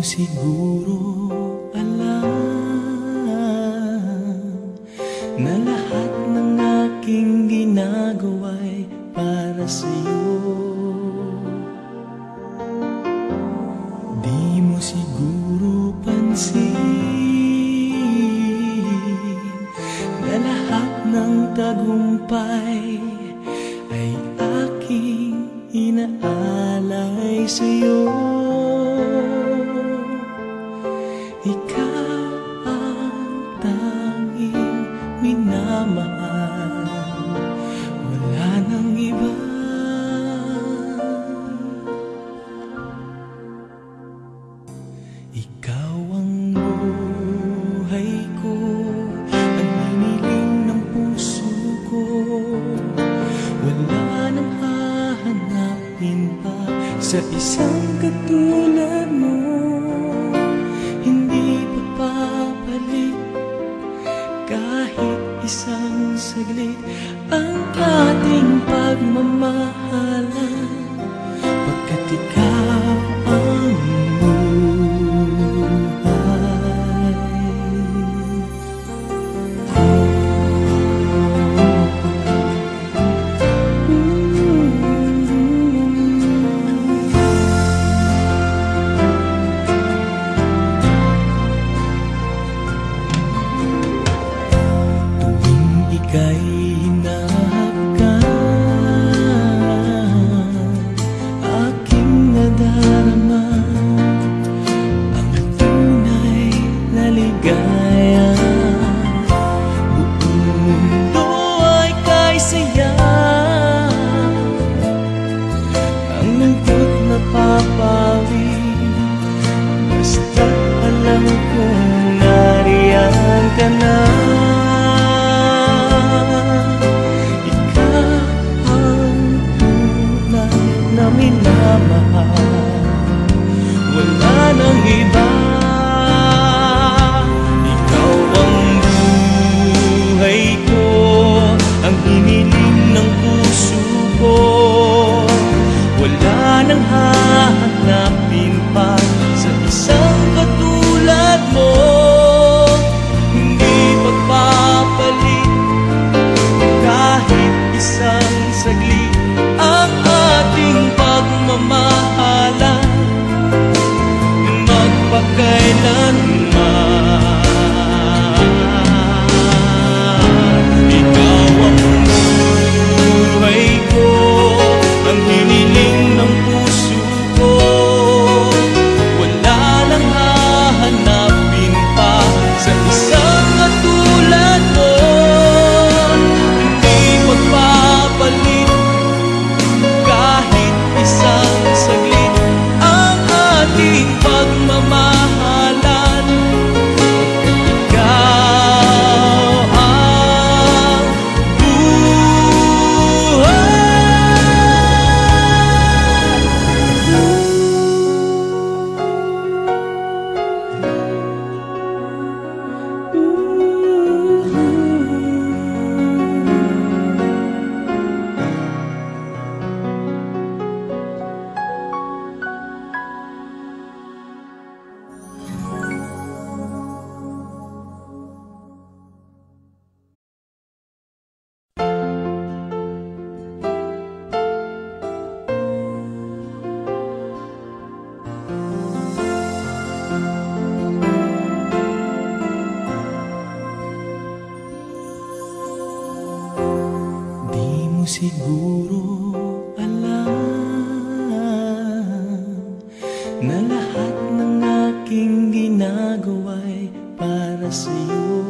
siguro alam na lahat ng aking ginagawa'y para sa'yo. Di mo siguro pansin na lahat ng tagumpay ay aking inaalay sa'yo. Ikaw ang tanging minamahal, wala nang iba. Ikaw ang buhay ko, ang hiniling ng puso ko. Wala nang hahanapin pa sa isang katulad mo. Hindi papapalit kahit isang saglit ang ating pagmamahalan, pagkat ikaw ang ika'y hinahapkan, aking nadarama ang tunay na ligaya. Buong mundo ay kay saya, ang lungkot na papawi, basta't alam kong nariyan ka na. Minamahal, wala nang iba. Ikaw ang buhay ko, ang hiniling ng puso ko. Wala nang hahanapin pa sa isang katulad mo. Hindi magpapalit kahit isang saglit ang ating pagmamahalan magpakailanman. Ikaw ang buhay ko, ang hiniling ng puso ko. Wala nang hahanapin pa sa isang katulad mo. Hindi magpapalit kahit isang saglit ang ating pagmamahalan, ikaw ang siguro alam na lahat ng aking ginagawa'y para sa'yo.